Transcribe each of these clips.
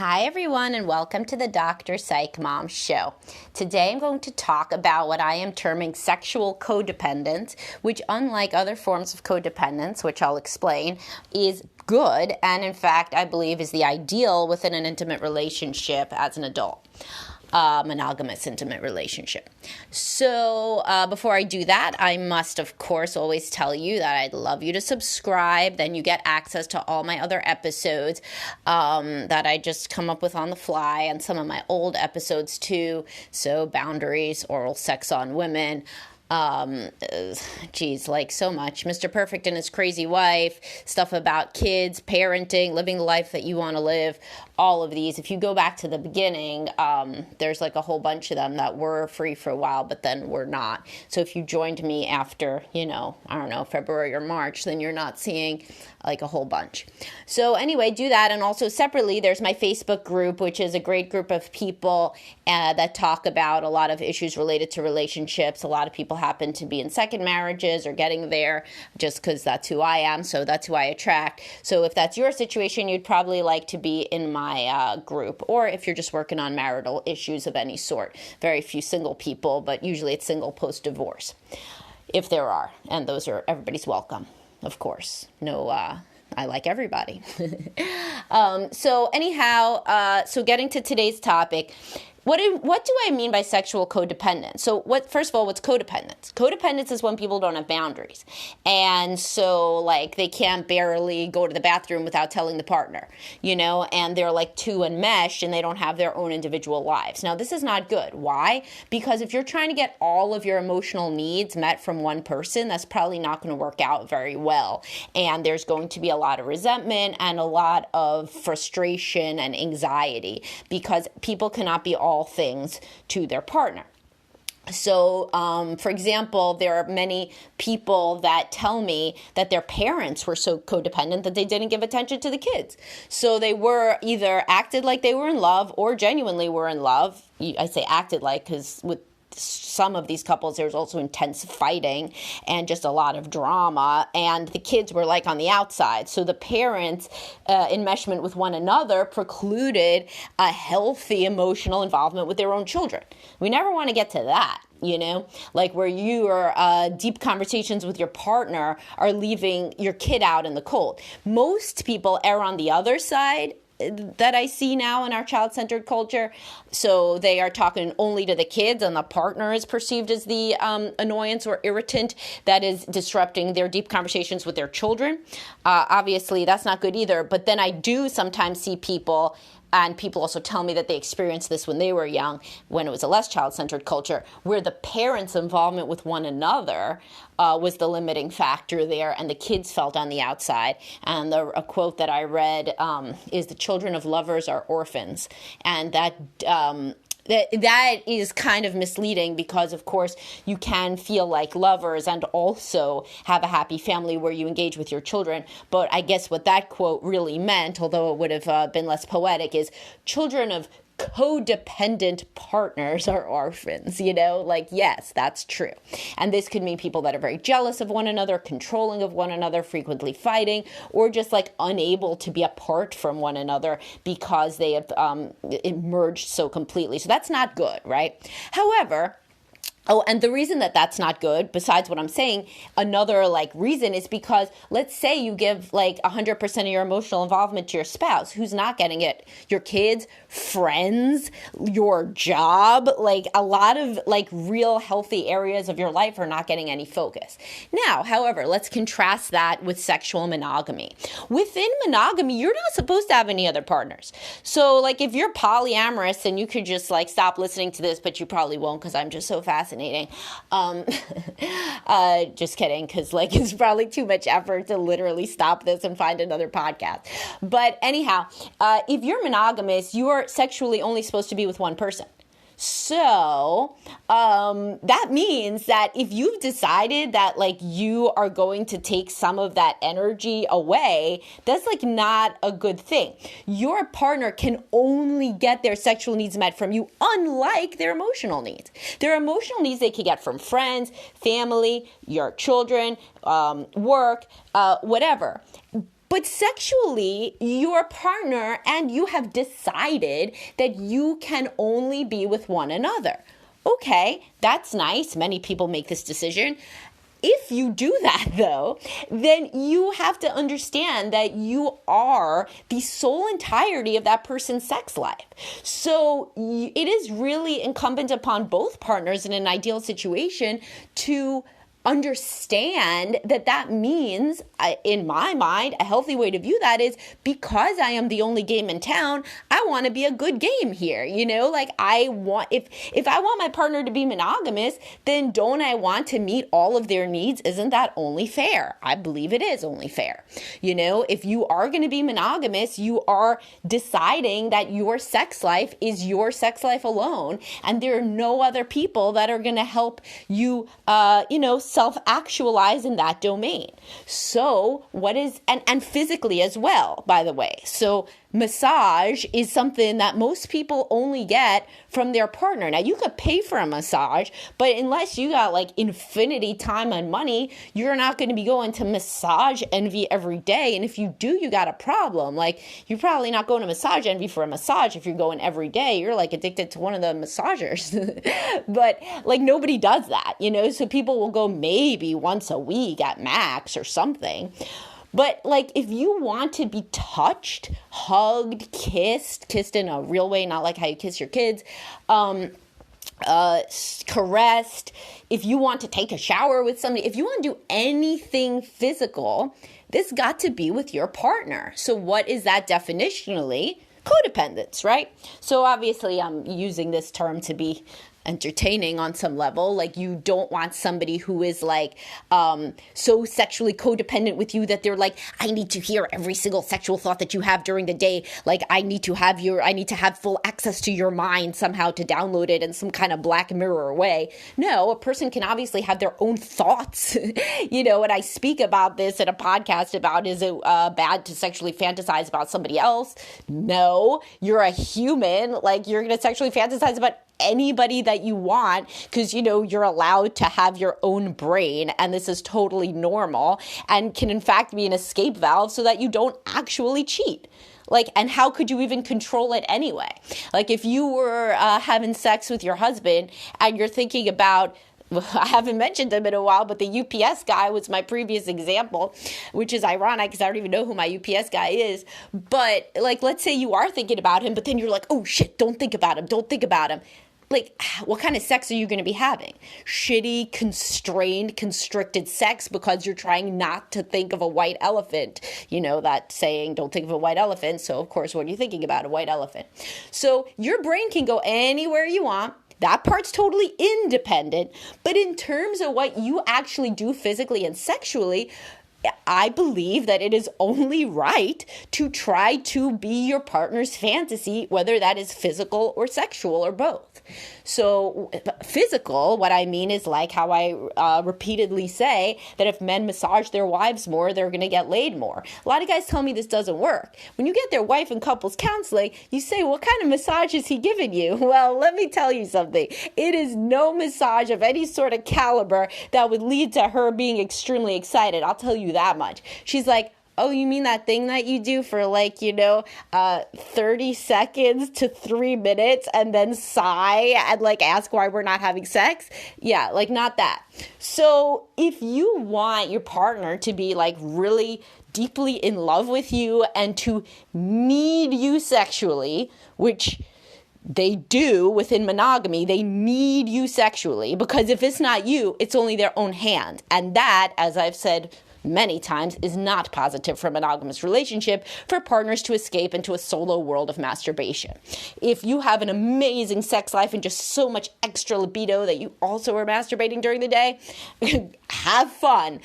Hi everyone and welcome to the Dr. Psych Mom Show. Today I'm going to talk about what I am terming sexual codependence, which unlike other forms of codependence, which I'll explain, is good and in fact I believe is the ideal within an intimate relationship as an adult. Monogamous intimate relationship. So before I do that, I must, of course, always tell you that I'd love you to subscribe. Then you get access to all my other episodes that I just come up with on the fly and some of my old episodes too. So boundaries, oral sex on women, like so much. Mr. Perfect and his crazy wife, stuff about kids, parenting, living the life that you want to live, all of these. If you go back to the beginning, there's like a whole bunch of them that were free for a while, but then were not. So if you joined me after, February or March, then you're not seeing like a whole bunch. So anyway, do that. And also separately, there's my Facebook group, which is a great group of people that talk about a lot of issues related to relationships. A lot of people happen to be in second marriages or getting there just because that's who I am. So that's who I attract. So if that's your situation, you'd probably like to be in my group. Or if you're just working on marital issues of any sort. Very few single people, but usually it's single post-divorce, if there are. And those are, everybody's welcome. Of course, I like everybody. So getting to today's topic, what do I mean by sexual codependence? So first of all, what's codependence? Codependence is when people don't have boundaries. And so like they can't barely go to the bathroom without telling the partner, and they're like too enmeshed and they don't have their own individual lives. Now, this is not good. Why? Because if you're trying to get all of your emotional needs met from one person, that's probably not going to work out very well. And there's going to be a lot of resentment and a lot of frustration and anxiety because people cannot be all things to their partner. So, for example, there are many people that tell me that their parents were so codependent that they didn't give attention to the kids. So they were either acted like they were in love or genuinely were in love. I say acted like because with some of these couples, there's also intense fighting and just a lot of drama, and the kids were like on the outside. So the parents' enmeshment with one another precluded a healthy emotional involvement with their own children. We never want to get to that. Like where your deep conversations with your partner are leaving your kid out in the cold. Most people err on the other side that I see now in our child-centered culture. So they are talking only to the kids and the partner is perceived as the annoyance or irritant that is disrupting their deep conversations with their children. Obviously, that's not good either. But then I do sometimes see people, and people also tell me that they experienced this when they were young, when it was a less child-centered culture, where the parents' involvement with one another was the limiting factor there, and the kids felt on the outside. And a quote that I read is, "The children of lovers are orphans." And that is kind of misleading because, of course, you can feel like lovers and also have a happy family where you engage with your children. But I guess what that quote really meant, although it would have been less poetic, is children of codependent partners are orphans, yes, that's true. And this could mean people that are very jealous of one another, controlling of one another, frequently fighting, or just like unable to be apart from one another because they have emerged so completely. So that's not good, right? However, and the reason that that's not good, besides what I'm saying, another reason is because let's say you give 100% of your emotional involvement to your spouse. Who's not getting it? Your kids, friends, your job, a lot of real healthy areas of your life are not getting any focus. Now, however, let's contrast that with sexual monogamy. Within monogamy, you're not supposed to have any other partners. So if you're polyamorous, then you could just stop listening to this, but you probably won't because I'm just so fascinating. Just kidding, because it's probably too much effort to literally stop this and find another podcast. But anyhow, if you're monogamous, you are sexually only supposed to be with one person. So that means that if you've decided that you are going to take some of that energy away, that's not a good thing. Your partner can only get their sexual needs met from you, unlike their emotional needs. Their emotional needs they can get from friends, family, your children, work, whatever. But sexually, your partner and you have decided that you can only be with one another. Okay, that's nice. Many people make this decision. If you do that, though, then you have to understand that you are the sole entirety of that person's sex life. So it is really incumbent upon both partners in an ideal situation to understand that that means, in my mind, a healthy way to view that is, because I am the only game in town, I want to be a good game here. Like I want, if I want my partner to be monogamous, then don't I want to meet all of their needs? Isn't that only fair? I believe it is only fair. If you are going to be monogamous, you are deciding that your sex life is your sex life alone, and there are no other people that are going to help you, self-actualize in that domain. So what is, and physically as well, by the way. So massage is something that most people only get from their partner. Now, you could pay for a massage, but unless you got like infinity time and money, you're not going to be going to Massage Envy every day. And if you do, you got a problem. Like, you're probably not going to Massage Envy for a massage. If you're going every day, you're like addicted to one of the massagers. But like, nobody does that, so people will go maybe once a week at max or something. But like, if you want to be touched, hugged, kissed in a real way, not like how you kiss your kids, caressed, if you want to take a shower with somebody, if you want to do anything physical, this got to be with your partner. So what is that definitionally? Codependence, right? So obviously I'm using this term to be entertaining on some level. Like, you don't want somebody who is like so sexually codependent with you that they're like, I need to hear every single sexual thought that you have during the day. Like, I need to have full access to your mind somehow to download it in some kind of Black Mirror way. No, a person can obviously have their own thoughts. And I speak about this in a podcast about, is it bad to sexually fantasize about somebody else? No, you're a human. Like, you're going to sexually fantasize about anybody that you want, because you're allowed to have your own brain, and this is totally normal and can in fact be an escape valve so that you don't actually cheat. Like, and how could you even control it anyway? Like, if you were having sex with your husband and you're thinking about, I haven't mentioned him in a while, but the UPS guy was my previous example, which is ironic because I don't even know who my UPS guy is. But like, let's say you are thinking about him, but then you're like, oh shit, don't think about him. Like, what kind of sex are you going to be having? Shitty, constrained, constricted sex because you're trying not to think of a white elephant. That saying, don't think of a white elephant. So, of course, what are you thinking about? A white elephant. So your brain can go anywhere you want. That part's totally independent. But in terms of what you actually do physically and sexually, I believe that it is only right to try to be your partner's fantasy, whether that is physical or sexual or both. So physical, what I mean is like how I repeatedly say that if men massage their wives more, they're going to get laid more. A lot of guys tell me this doesn't work. When you get their wife and couples counseling, you say, what kind of massage is he giving you? Well, let me tell you something. It is no massage of any sort of caliber that would lead to her being extremely excited. I'll tell you that much. She's like, oh, you mean that thing that you do for 30 seconds to 3 minutes and then sigh and ask why we're not having sex? Yeah, not that. So if you want your partner to be really deeply in love with you and to need you sexually, which they do within monogamy, they need you sexually, because if it's not you, it's only their own hand. And that, as I've said many times, is not positive for a monogamous relationship for partners to escape into a solo world of masturbation. If you have an amazing sex life and just so much extra libido that you also are masturbating during the day, have fun,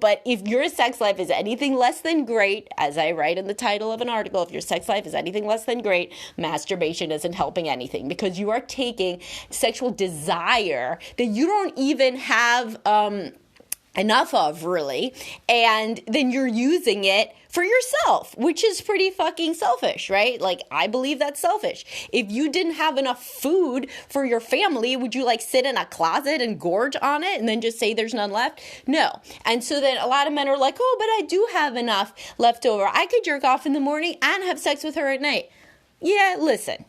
but if your sex life is anything less than great, as I write in the title of an article, if your sex life is anything less than great, masturbation isn't helping anything, because you are taking sexual desire that you don't even have enough of, really, and then you're using it for yourself, which is pretty fucking selfish, right? Like, I believe that's selfish. If you didn't have enough food for your family, would you like sit in a closet and gorge on it and then just say there's none left? No. And so then a lot of men are like, oh, but I do have enough left over. I could jerk off in the morning and have sex with her at night. Yeah, listen,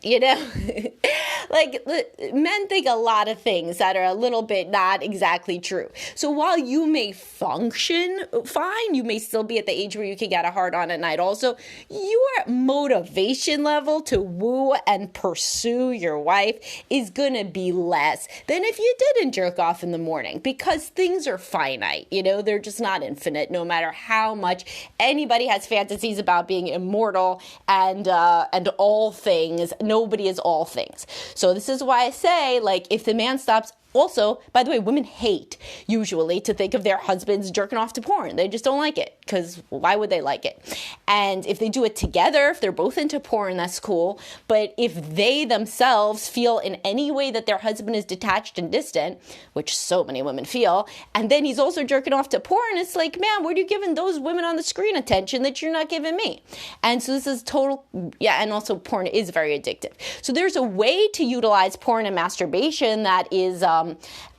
like, men think a lot of things that are a little bit not exactly true. So while you may function fine, you may still be at the age where you can get a hard on at night. Also, your motivation level to woo and pursue your wife is going to be less than if you didn't jerk off in the morning, because things are finite, they're just not infinite, no matter how much anybody has fantasies about being immortal and all things. Nobody is all things. So this is why I say, like, if the man stops. Also, by the way, women hate usually to think of their husbands jerking off to porn. They just don't like it, because why would they like it? And if they do it together, if they're both into porn, that's cool. But if they themselves feel in any way that their husband is detached and distant, which so many women feel, and then he's also jerking off to porn, it's like, man, what are you giving those women on the screen attention that you're not giving me? And so this is total, and also porn is very addictive. So there's a way to utilize porn and masturbation that is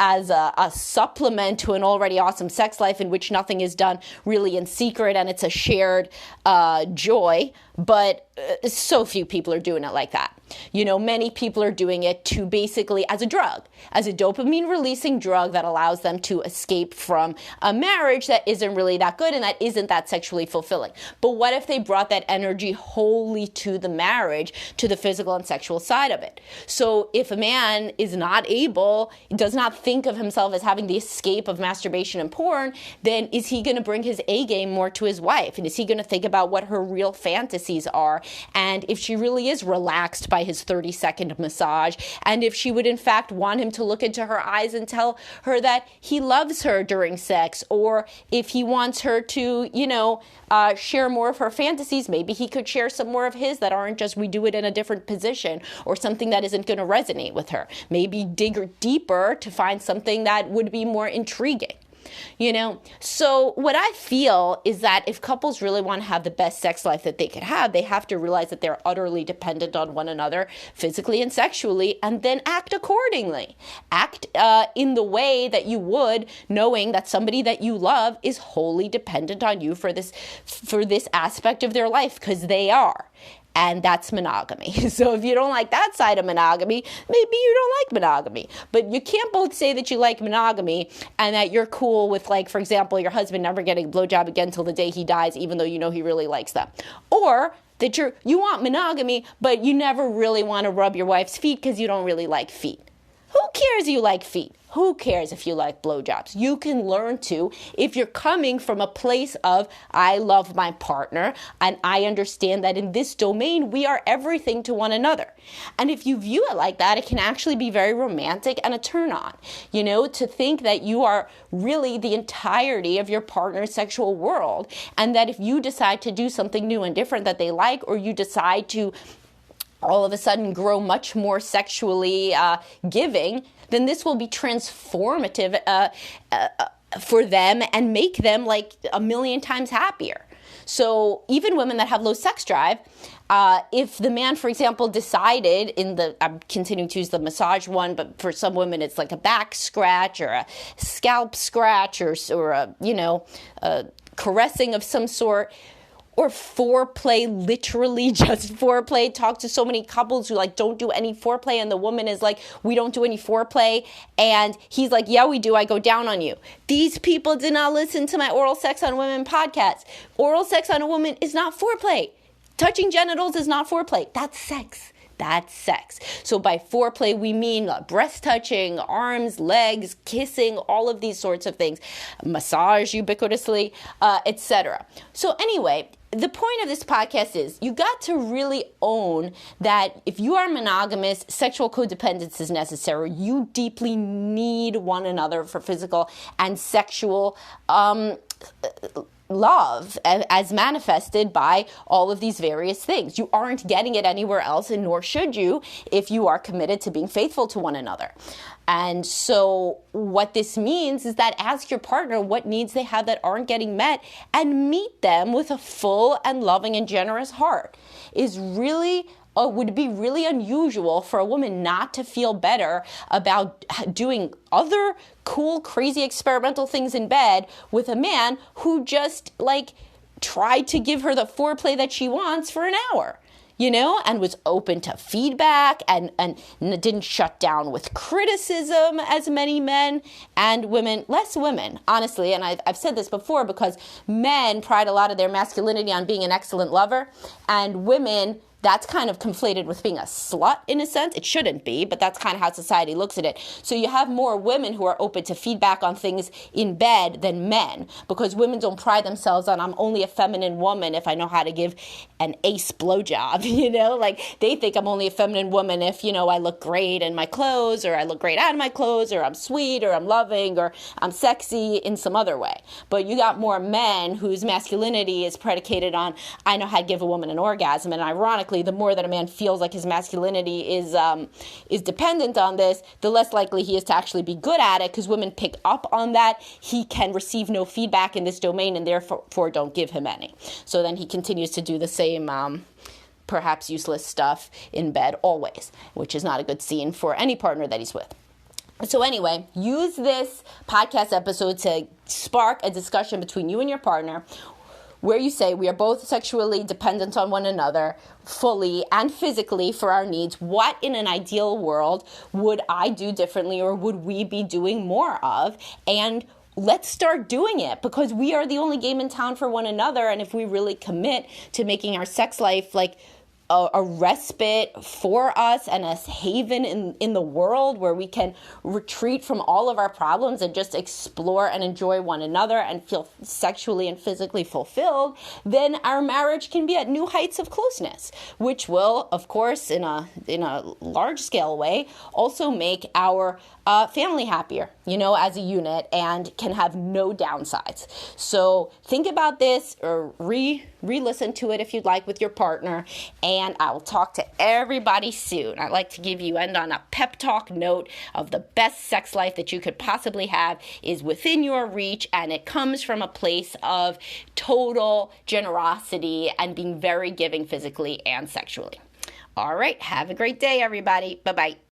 as a supplement to an already awesome sex life in which nothing is done really in secret and it's a shared joy, but so few people are doing it like that. Many people are doing it to basically as a drug, as a dopamine releasing drug that allows them to escape from a marriage that isn't really that good and that isn't that sexually fulfilling. But what if they brought that energy wholly to the marriage, to the physical and sexual side of it? So if a man is not able, does not think of himself as having the escape of masturbation and porn, then is he going to bring his A game more to his wife? And is he going to think about what her real fantasies are? And if she really is relaxed by his 30-second massage, and if she would in fact want him to look into her eyes and tell her that he loves her during sex, or if he wants her to, share more of her fantasies, maybe he could share some more of his that aren't just we do it in a different position or something that isn't going to resonate with her. Maybe dig deeper to find something that would be more intriguing. So what I feel is that if couples really want to have the best sex life that they could have, they have to realize that they're utterly dependent on one another physically and sexually, and then act accordingly. Act in the way that you would, knowing that somebody that you love is wholly dependent on you for this aspect of their life, because they are. And that's monogamy. So if you don't like that side of monogamy, maybe you don't like monogamy. But you can't both say that you like monogamy and that you're cool with, like, for example, your husband never getting a blowjob again till the day he dies, even though you know he really likes them. Or that you want monogamy, but you never really want to rub your wife's feet because you don't really like feet. Who cares you like feet? Who cares if you like blowjobs? You can learn to if you're coming from a place of, I love my partner and I understand that in this domain, we are everything to one another. And if you view it like that, it can actually be very romantic and a turn on, to think that you are really the entirety of your partner's sexual world. And that if you decide to do something new and different that they like, or you decide to all of a sudden grow much more sexually giving, then this will be transformative for them and make them like a million times happier. So even women that have low sex drive, if the man, for example, decided I'm continuing to use the massage one, but for some women it's like a back scratch or a scalp scratch or a caressing of some sort, or foreplay, literally just foreplay. Talk to so many couples who don't do any foreplay, and the woman is like, we don't do any foreplay, and he's like, yeah, we do, I go down on you. These people did not listen to my Oral Sex on Women podcast. Oral sex on a woman is not foreplay. Touching genitals is not foreplay. That's sex. That's sex. So by foreplay, we mean breast touching, arms, legs, kissing, all of these sorts of things, massage ubiquitously, etc. So anyway, the point of this podcast is you got to really own that if you are monogamous, sexual codependence is necessary. You deeply need one another for physical and sexual love as manifested by all of these various things. You aren't getting it anywhere else, and nor should you if you are committed to being faithful to one another. And so what this means is that ask your partner what needs they have that aren't getting met and meet them with a full and loving and generous heart. Would be really unusual for a woman not to feel better about doing other cool, crazy, experimental things in bed with a man who just tried to give her the foreplay that she wants for an hour, and was open to feedback and didn't shut down with criticism as many men and women, less women, honestly. And I've said this before because men pride a lot of their masculinity on being an excellent lover, and women, that's kind of conflated with being a slut in a sense. It shouldn't be, but that's kind of how society looks at it. So you have more women who are open to feedback on things in bed than men, because women don't pride themselves on, I'm only a feminine woman if I know how to give an ace blowjob, they think I'm only a feminine woman if, I look great in my clothes, or I look great out of my clothes, or I'm sweet, or I'm loving, or I'm sexy in some other way. But you got more men whose masculinity is predicated on, I know how to give a woman an orgasm, and ironically, the more that a man feels like his masculinity is dependent on this, the less likely he is to actually be good at it, because women pick up on that. He can receive no feedback in this domain and therefore don't give him any. So then he continues to do the same perhaps useless stuff in bed always, which is not a good scene for any partner that he's with. So anyway, use this podcast episode to spark a discussion between you and your partner where you say we are both sexually dependent on one another fully and physically for our needs. What in an ideal world would I do differently, or would we be doing more of? And let's start doing it, because we are the only game in town for one another. And if we really commit to making our sex life a respite for us and a haven in the world where we can retreat from all of our problems and just explore and enjoy one another and feel sexually and physically fulfilled, then our marriage can be at new heights of closeness, which will, of course, in a large scale way, also make our family happier, as a unit, and can have no downsides. So think about this, or re-listen to it if you'd like with your partner, and I will talk to everybody soon. I'd like to end on a pep talk note of the best sex life that you could possibly have is within your reach, and it comes from a place of total generosity and being very giving physically and sexually. All right, have a great day, everybody. Bye-bye.